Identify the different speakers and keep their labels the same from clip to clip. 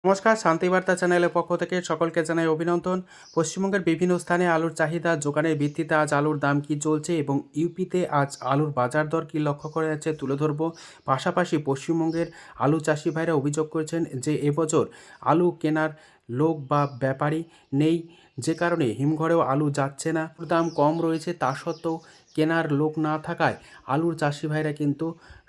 Speaker 1: নমস্কার, শান্তিবার্তা চ্যানেলের পক্ষ থেকে সকলকে জানাই অভিনন্দন। পশ্চিমবঙ্গের বিভিন্ন স্থানে আলুর চাহিদা যোগানের ভিত্তিতে আজ আলুর দাম কী চলছে এবং ইউপিতে আজ আলুর বাজার দর কী লক্ষ্য করা যাচ্ছে তুলে ধরব। পাশাপাশি পশ্চিমবঙ্গের আলু চাষি ভাইরা অভিযোগ করেছেন যে এবছর আলু কেনার লোক বা ব্যাপারী নেই, যে কারণে হিমঘরেও আলু যাচ্ছে না। দাম কম রয়েছে, তা সত্ত্বেও কেনার লোক না থাকায় আলুর চাষি ভাইরা কিন্তু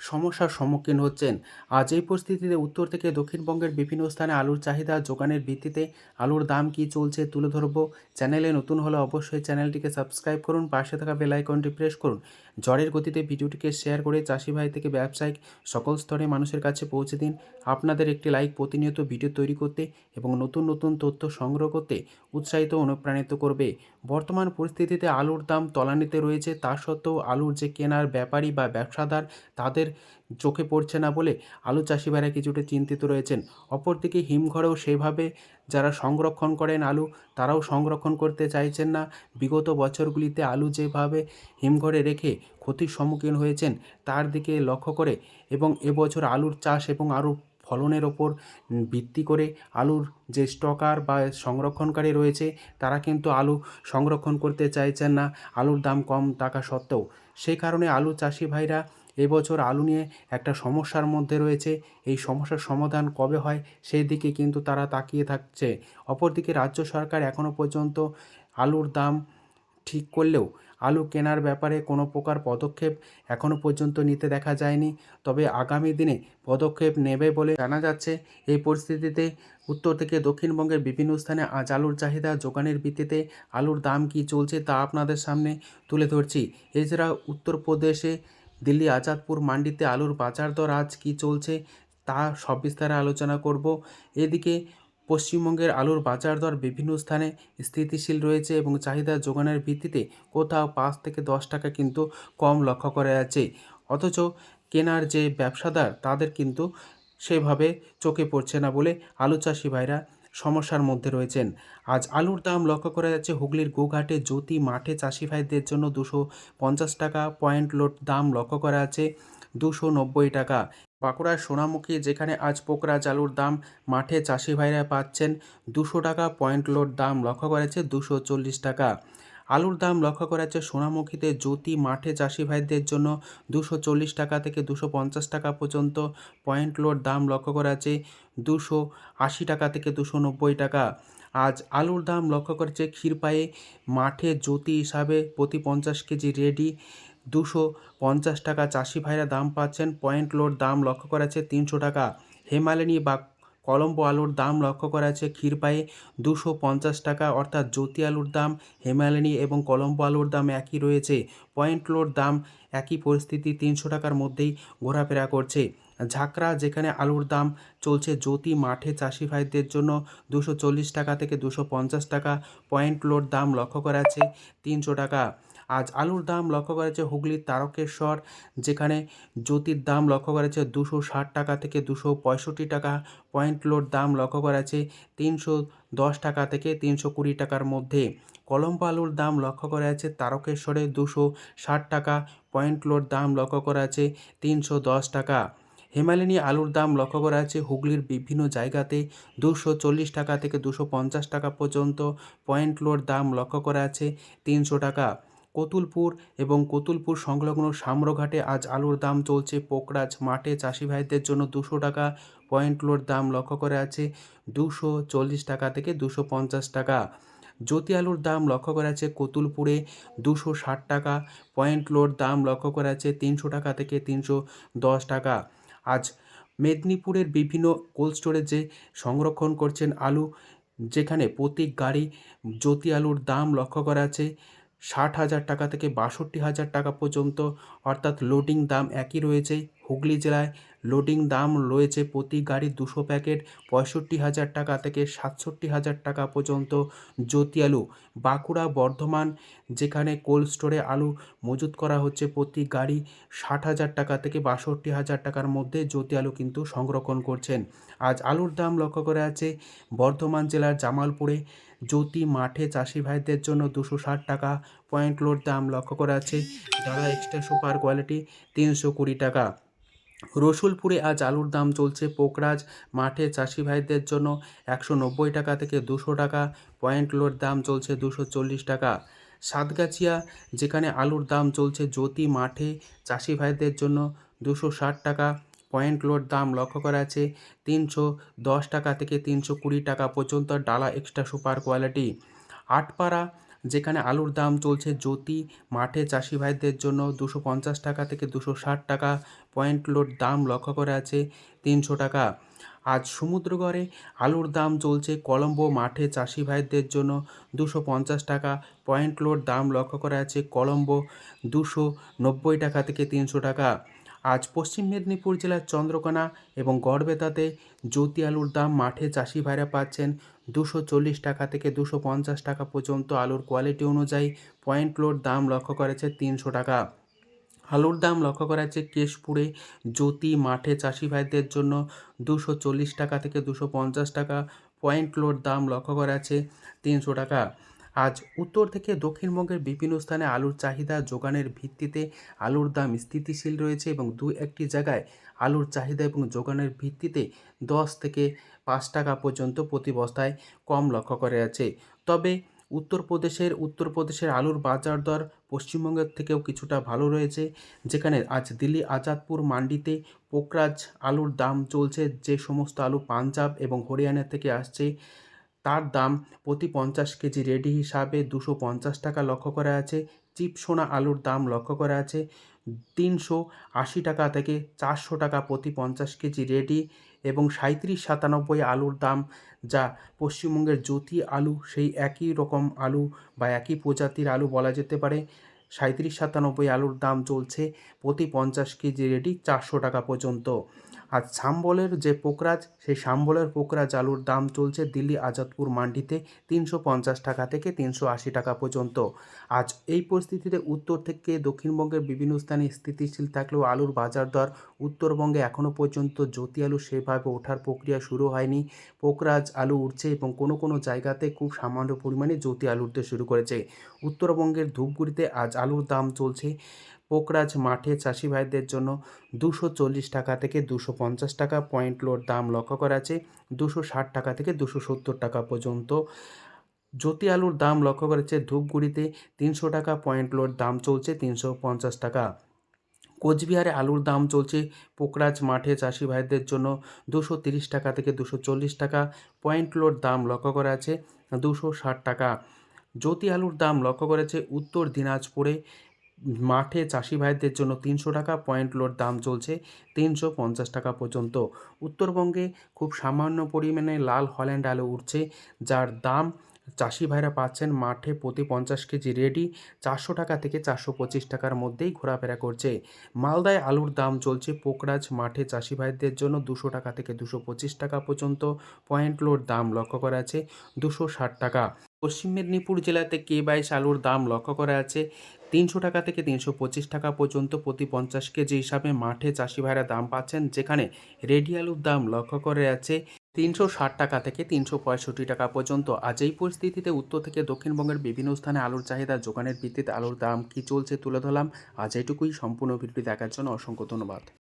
Speaker 1: সমস্যার সম্মুখীন হচ্ছেন। আজ এই পরিস্থিতিতে উত্তর থেকে দক্ষিণবঙ্গের বিভিন্ন স্থানে আলুর চাহিদা যোগানের ভিত্তিতে আলুর দাম কী চলছে তুলে ধরব। চ্যানেলে নতুন হলে অবশ্যই চ্যানেলটিকে সাবস্ক্রাইব করুন, পাশে থাকা বেল আইকনটি প্রেস করুন। ঝড়ের গতিতে ভিডিওটিকে শেয়ার করে চাষি ভাই থেকে ব্যবসায়িক সকল স্তরে মানুষের কাছে পৌঁছে দিন। আপনাদের একটি লাইক প্রতিনিয়ত ভিডিও তৈরি করতে এবং নতুন নতুন তথ্য সংগ্রহ করতে উৎসাহিত অনুপ্রাণিত করবে। বর্তমান পরিস্থিতিতে আলুর দাম তলানিতে রয়েছে, তা সত্ত্বেও আলুর যে কেনার ব্যাপারী বা ব্যবসাদার তাদের চোখে পড়ছে না বলে আলু চাষি ভাইরা কিছুটা চিন্তিত রয়েছেন। অপরদিকে হিমঘরেও সেভাবে যারা সংরক্ষণ করেন আলু, তারাও সংরক্ষণ করতে চাইছেন না। বিগত বছরগুলিতে আলু যেভাবে হিমঘরে রেখে ক্ষতির সম্মুখীন হয়েছেন তার দিকে লক্ষ্য করে এবং এবছর আলুর চাষ এবং আলুর ফলনের ওপর ভিত্তি করে আলুর যে স্টকার বা সংরক্ষণকারী রয়েছে তারা কিন্তু আলু সংরক্ষণ করতে চাইছেন না আলুর দাম কম থাকা সত্ত্বেও। সেই কারণে আলু চাষি ভাইরা এবছর আলু নিয়ে একটা সমস্যার মধ্যে রয়েছে। এই সমস্যার সমাধান কবে হয় সেই দিকে কিন্তু তারা তাকিয়ে থাকছে। অপরদিকে রাজ্য সরকার এখনও পর্যন্ত আলুর দাম ঠিক করলেও আলু কেনার ব্যাপারে কোনো প্রকার পদক্ষেপ এখনও পর্যন্ত নিতে দেখা যায়নি। তবে আগামী দিনে পদক্ষেপ নেবে বলে জানা যাচ্ছে। এই পরিস্থিতিতে উত্তর থেকে দক্ষিণবঙ্গের বিভিন্ন স্থানে আজ আলুর চাহিদা যোগানের ভিত্তিতে আলুর দাম কী চলছে তা আপনাদের সামনে তুলে ধরছি। এছাড়া উত্তরপ্রদেশে দিল্লি আজাদপুর মান্ডিতে আলুর বাজার দর আজ কী চলছে তা সবিস্তারে আলোচনা করব। এদিকে পশ্চিমবঙ্গের আলুর বাজার দর বিভিন্ন স্থানে স্থিতিশীল রয়েছে এবং চাহিদা যোগানের ভিত্তিতে কোথাও 5 থেকে 10 টাকা কিন্তু কম লক্ষ্য করা যাচ্ছে। অথচ কেনার যে ব্যবসাদার তাদের কিন্তু সেভাবে চোখে পড়ছে না বলে আলু চাষি ভাইরা সমস্যার মধ্যে রয়েছেন। আজ আলুর দাম লক্ষ্য করা যাচ্ছে হুগলির গোঘাটে জ্যোতি মাঠে চাষি ভাইদের জন্য 250 টাকা, পয়েন্ট লোড দাম লক্ষ্য করা আছে 290 টাকা। বাঁকুড়ার সোনামুখী যেখানে আজ পোকরাজ আলুর দাম মাঠে চাষি ভাইরা পাচ্ছেন 200 টাকা, পয়েন্ট লোড দাম লক্ষ্য করা যাচ্ছে 240 টাকা। আলুর দাম লক্ষ্য করা যাচ্ছে সোনামুখীতে জ্যোতি মাঠে চাষি ভাইদের জন্য 240 টাকা থেকে 250 টাকা পর্যন্ত, পয়েন্ট লোড দাম লক্ষ্য করা যাচ্ছে 280 টাকা থেকে 290 টাকা। আজ আলুর দাম লক্ষ্য করেছে ক্ষীরপায়ে মাঠে জ্যোতি হিসাবে প্রতি 50 কেজি রেডি 250 টাকা চাষি ভাইরা দাম পাচ্ছেন, পয়েন্ট লোড দাম লক্ষ্য করা যাচ্ছে 300 টাকা। হেমালিনী বা কলম্বো আলুর দাম লক্ষ্য করা যাচ্ছে ক্ষীরপায়ে 250 টাকা, অর্থাৎ জ্যোতি আলুর দাম হেমালিনী এবং কলম্বো আলুর দাম একই রয়েছে, পয়েন্ট লোড দাম একই পরিস্থিতি 300 টাকার মধ্যেই ঘোরাফেরা করছে। ঝাঁকড়া যেখানে আলুর দাম চলছে জ্যোতি মাঠে চাষি ভাইদের জন্য 240 টাকা থেকে 250 টাকা, পয়েন্ট লোড দাম লক্ষ্য করা যাচ্ছে 300 টাকা। আজ আলুর দাম লক্ষ্য করা যাচ্ছে হুগলির তারকেশ্বর যেখানে জ্যোতির দাম লক্ষ্য করা যাচ্ছে 260 টাকা থেকে 265 টাকা, পয়েন্ট লোড দাম লক্ষ্য করা যাচ্ছে 310 টাকা থেকে 320 টাকার মধ্যে। কলম্বো আলুর দাম লক্ষ্য করা যাচ্ছে তারকেশ্বরে 260 টাকা, পয়েন্ট লোড দাম লক্ষ্য করা যাচ্ছে 310 টাকা। হেমালিনী আলুর দাম লক্ষ্য করা যাচ্ছে হুগলির বিভিন্ন জায়গাতে 240 টাকা থেকে 250 টাকা পর্যন্ত, পয়েন্ট লোড দাম লক্ষ্য করা যাচ্ছে 300 টাকা। কতুলপুর এবং কতুলপুর সংলগ্ন সাম্রঘাটে আজ আলুর দাম চলছে পোকরাজ মাঠে চাষি ভাইদের জন্য 200 টাকা, পয়েন্ট লোড দাম লক্ষ্য করা আছে 240 টাকা থেকে 250 টাকা। জ্যোতি আলুর দাম লক্ষ্য করা আছে কতুলপুরে 260 টাকা, পয়েন্ট লোড দাম লক্ষ্য করা আছে 300 টাকা থেকে 310 টাকা। আজ মেদিনীপুরের বিভিন্ন কোল্ড স্টোরেজে সংরক্ষণ করছেন আলু, যেখানে প্রতি গাড়ি জ্যোতি আলুর দাম লক্ষ্য করা আছে 60,000 টাকা থেকে 62,000 টাকা পর্যন্ত, অর্থাৎ লোডিং দাম একই রয়েছে। হুগলি জেলায় লোডিং দাম রয়েছে প্রতি গাড়ি 200 প্যাকেট 65,000 টাকা থেকে 67,000 টাকা পর্যন্ত জ্যোতি আলু। বাঁকুড়া বর্ধমান যেখানে কোল্ড স্টোরে আলু মজুত করা হচ্ছে প্রতি গাড়ি 60,000 টাকা থেকে 62,000 টাকার মধ্যে জ্যোতি আলু কিন্তু সংরক্ষণ করছেন। আজ আলুর দাম লক্ষ্য করা আছে বর্ধমান জেলার জামালপুরে জ্যোতি মাঠে চাষি ভাইদের জন্য 260 টাকা, পয়েন্ট লোড দাম লক্ষ্য করা আছে দাদা এক্সট্রা সুপার কোয়ালিটি 320 টাকা। রসুলপুরে আজ আলুর দাম চলছে পোকরাজ মাঠে চাষি ভাইদের জন্য 190 টাকা থেকে 200 টাকা, পয়েন্ট লোড দাম চলছে 240 টাকা। সাতগাছিয়া যেখানে আলুর দাম চলছে জ্যোতি মাঠে চাষি ভাইদের জন্য 260 টাকা, পয়েন্ট লোড দাম লক্ষ্য করা আছে 310 টাকা থেকে 320 টাকা পর্যন্ত ডালা এক্সট্রা সুপার কোয়ালিটি। আটপাড়া যেখানে আলুর দাম চলছে জ্যোতি মাঠে চাষি ভাইদের জন্য 250 টাকা থেকে 260 টাকা, পয়েন্ট লোড দাম লক্ষ্য করে আছে 300 টাকা। আজ সমুদ্রগড়ে আলুর দাম চলছে কলম্বো মাঠে চাষি ভাইদের জন্য 250 টাকা, পয়েন্ট লোড দাম লক্ষ্য করা আছে কলম্বো 290 টাকা থেকে 300 টাকা। আজ পশ্চিম মেদিনীপুর জেলার চন্দ্রকোনা এবং গড়বেতাতে জ্যোতি আলুর দাম মাঠে চাষি ভাইরা পাচ্ছেন 240 টাকা থেকে 250 টাকা পর্যন্ত আলুর কোয়ালিটি অনুযায়ী, পয়েন্ট লোড দাম লক্ষ্য করেছে 300 টাকা। আলুর দাম লক্ষ্য করা যাচ্ছে কেশপুরে জ্যোতি মাঠে চাষি ভাইদের জন্য 240 টাকা থেকে 250 টাকা, পয়েন্ট লোড দাম লক্ষ্য করা আছে 300 টাকা। আজ উত্তর থেকে দক্ষিণবঙ্গের বিভিন্ন স্থানে আলুর চাহিদা যোগানের ভিত্তিতে আলুর দাম স্থিতিশীল রয়েছে এবং দু একটি জায়গায় আলুর চাহিদা এবং যোগানের ভিত্তিতে 10 থেকে 5 টাকা পর্যন্ত প্রতি বস্তায় কম লক্ষ্য করা যাচ্ছে। তবে উত্তরপ্রদেশের আলুর বাজার দর পশ্চিমবঙ্গের থেকেও কিছুটা ভালো রয়েছে, যেখানে আজ দিল্লি আজাদপুর মান্ডিতে পোকরাজ আলুর দাম চলছে, যে সমস্ত আলু পাঞ্জাব এবং হরিয়ানা থেকে আসছে তার দাম প্রতি 50 কেজি রেডি হিসাবে 250 টাকা লক্ষ্য করা আছে। চিপসোনা আলুর দাম লক্ষ্য করা আছে 380 টাকা থেকে 400 টাকা প্রতি 50 কেজি রেডি, এবং 3797 আলুর দাম যা পশ্চিমবঙ্গের জ্যোতি আলু, সেই একই রকম আলু বা একই প্রজাতির আলু বলা যেতে পারে। 3797 আলুর দাম চলছে প্রতি 50 কেজি রেডি 400 টাকা পর্যন্ত। আর সাম্বলের যে পোকরাজ, সেই সাম্বলের পোকরাজ আলুর দাম চলছে দিল্লি আজাদপুর মান্ডিতে 350 টাকা থেকে 380 টাকা পর্যন্ত। আজ এই পরিস্থিতিতে উত্তর থেকে দক্ষিণবঙ্গের বিভিন্ন স্থানে স্থিতিশীল থাকলেও আলুর বাজার দর উত্তরবঙ্গে এখনও পর্যন্ত জ্যোতি আলু সেভাবে ওঠার প্রক্রিয়া শুরু হয়নি। পোকরাজ আলু উঠছে এবং কোনো কোনো জায়গাতে খুব সামান্য পরিমাণে জ্যোতি আলু উঠতে শুরু করেছে। উত্তরবঙ্গের ধূপগুড়িতে আজ আলুর দাম চলছে পোকরাজ মাঠে চাষি ভাইদের জন্য 240 টাকা থেকে 250 টাকা, পয়েন্ট লোড দাম লক্ষ্য করা আছে 260 টাকা থেকে 270 টাকা পর্যন্ত। জ্যোতি আলুর দাম লক্ষ্য করেছে ধূপগুড়িতে 300 টাকা, পয়েন্ট লোড দাম চলছে 350 টাকা। কোচবিহারে আলুর দাম চলছে পোকরাজ মাঠে চাষি ভাইদের জন্য 230 টাকা থেকে 240 টাকা, পয়েন্ট লোড দাম লক্ষ্য করা আছে 260 টাকা। জ্যোতি আলুর দাম লক্ষ্য করেছে উত্তর দিনাজপুরে মাঠে চাষি ভাইদের জন্য 300 টাকা, পয়েন্ট লোড দাম চলছে 350 টাকা পর্যন্ত। উত্তরবঙ্গে খুব সামান্য পরিমাণে লাল হল্যান্ড আলু উঠছে, যার দাম চাষি ভাইরা পাচ্ছেন মাঠে প্রতি 50 কেজি রেডি 400 টাকা থেকে 425 টাকার মধ্যেই ঘোরাফেরা করছে। মালদায় আলুর দাম চলছে পোকরাজ মাঠে চাষি ভাইদের জন্য 200 টাকা থেকে 225 টাকা পর্যন্ত, পয়েন্ট লোড দাম লক্ষ্য করা আছে 260 টাকা। পশ্চিম মেদিনীপুর জেলাতে K22 আলুর দাম লক্ষ্য করা আছে 300 টাকা থেকে 325 টাকা পর্যন্ত প্রতি 50 কেজি হিসাবে মাঠে চাষি ভাইরা দাম পাচ্ছেন, যেখানে রেডি আলুর দাম লক্ষ্য করে আছে 360 টাকা থেকে 365 টাকা পর্যন্ত। আজ এই পরিস্থিতিতে উত্তর থেকে দক্ষিণবঙ্গের বিভিন্ন স্থানে আলুর চাহিদা যোগানের ভিত্তিতে আলুর দাম কী চলছে তুলে ধরলাম। আজ এইটুকুই। সম্পূর্ণ ভিডিওটি দেখার জন্য অসংখ্য ধন্যবাদ।